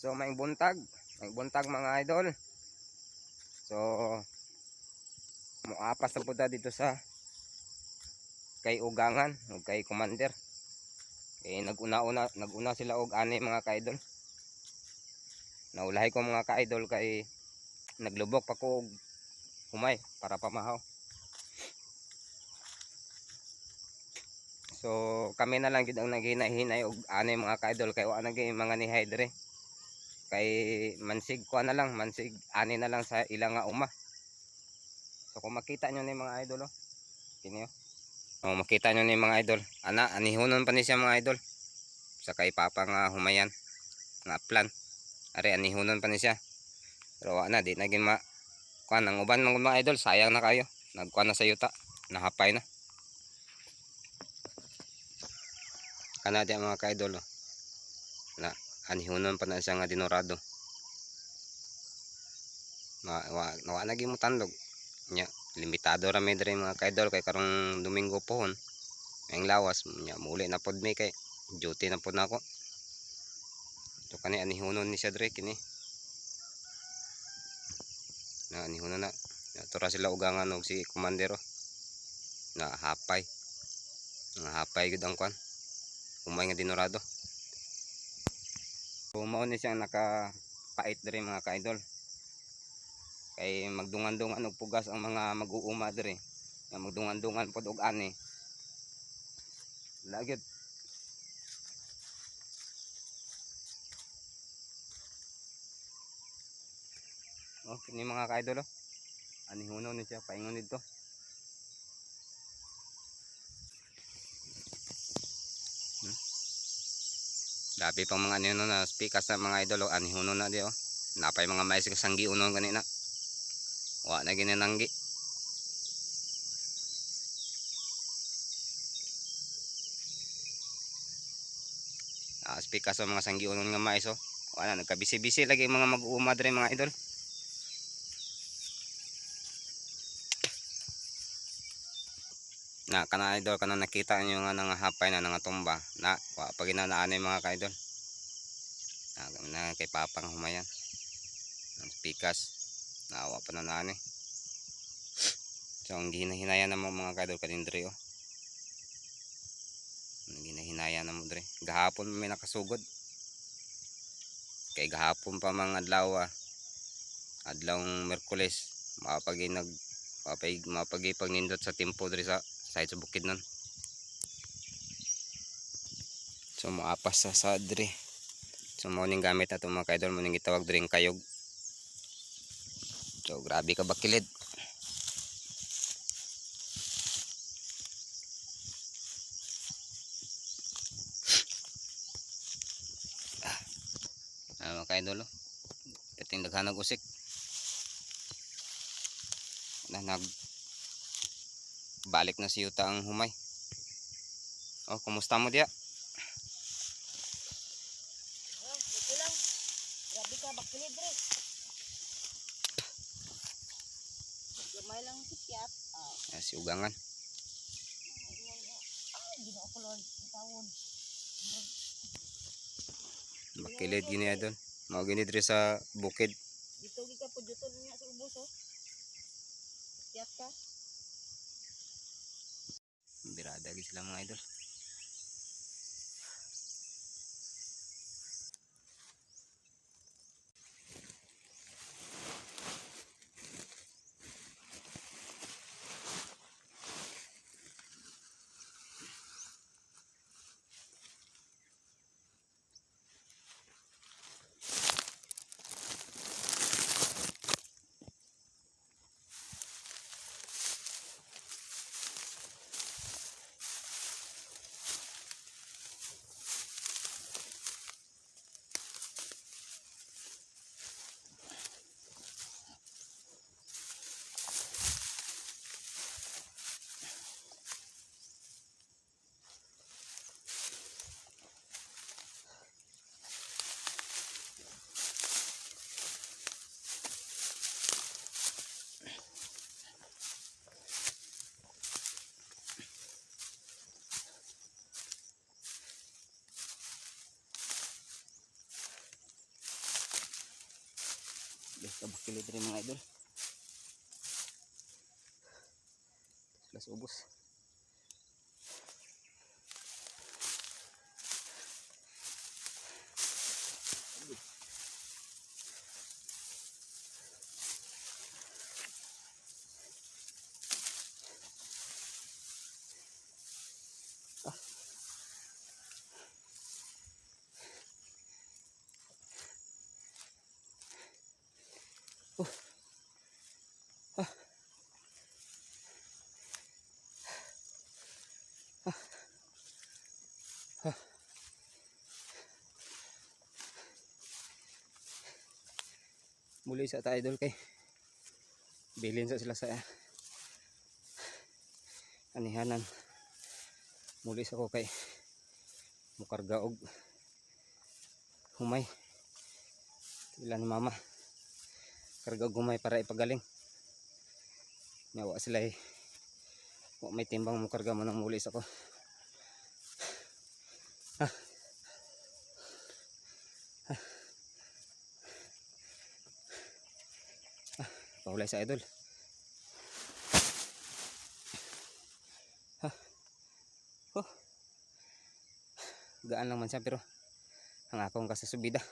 So may buntag mga idol. So moapas na punta dito sa kay ugangan o kay commander. Kay naguna sila og ani mga ka-idol. Naulahay ko mga ka-idol kay naglubok pa ko og humay para pamahaw. So kami na lang gid ang naghinahinay og ani mga ka-idol kay wa na gyud mga nihay dire. Kay mansig ko na lang, mansig ani na lang sa ilang nga uma. So kung makita nyo ni mga idol, kini makita nyo ni mga idol, anihunon pa ni siya mga idol. Sa kay papa nga humayan nga plan. Are anihunon pa ni siya. Pero wa na di na gin kuan ang uban mga idol, sayang na kayo. Nagkuan na sa yuta, nahapay na. Kana di mga ka-idol na anihunon pa na siya nga dinorado. Wa na gyud mo tandog nya, limitado ra mi diri mga ka-idol kay karong Domingo pohon ang lawas nya, muli na pod mi kay duty na pod nako. So kani anihunon ni siya diri kini na anihunon na tura sila ugangan og si komandero na hapay gud ang kwan umay nga dinorado. So mao ni siya nakapait diri mga ka-idol kay magdungan-dungan og pugas ang mga mag-uuma diri. Magdungan-dungan pod og ani. Lagit. Kini mga ka-idol anihunon ni siya paingon dito. Labi pang mga ano na speakers na mga idol anihunon na di napay mga mais kasanggi unon kanina. Wa na ginananggi. Speakers sa mga sanggi unon nga mais wala nagkabisi-bisi lagi mga mag-uuma diri mga idol. Na kana idol kana nakita niyo nga nangahapay na nangatumba na wa pa ginanaanay mga ka-idol. Na kay papang humayan. Ang speakers na wa pa nanaani. So ang ginahinaya na mga ka-idol kanin diri ang ginahinaya na mo diri. Gahapon may nakasugod. Kay gahapon pa mga adlawng Miyerkules mapagi pagnindot sa tempo diri sa side sa bukid nun. So moapas sa diri. So mao ning gamit nato mga ka-idol, mo ning gitawag diri kayog. So grabe ka bakilid. Mga ka-idol kating daghan og usik. Balik na si yuta ang humay. Kumusta mo diya? Ito lang. Grabe ka bakilid dre. Gamay lang sikyat. Si ugangan. Ginoo ko lord tawon. Bakilid gini adon. Mao gini diri sa bukid. Dito gi ka pujuton niya sa ubos Sikyat ka. Birada gid sila mga idol. Kabakilid rin mga idol. Plus ubos. Muli sa ta idol kay bilin sa sila sa anihanan. Muli sa ko kay mukarga og humay. Sila ni mama karga og humay para ipagaling. Nawa sila wa may timbang mukarga man ang muli sa ko. Paulay sa idol. Gaan lang man siya pero ang akong kasasubida.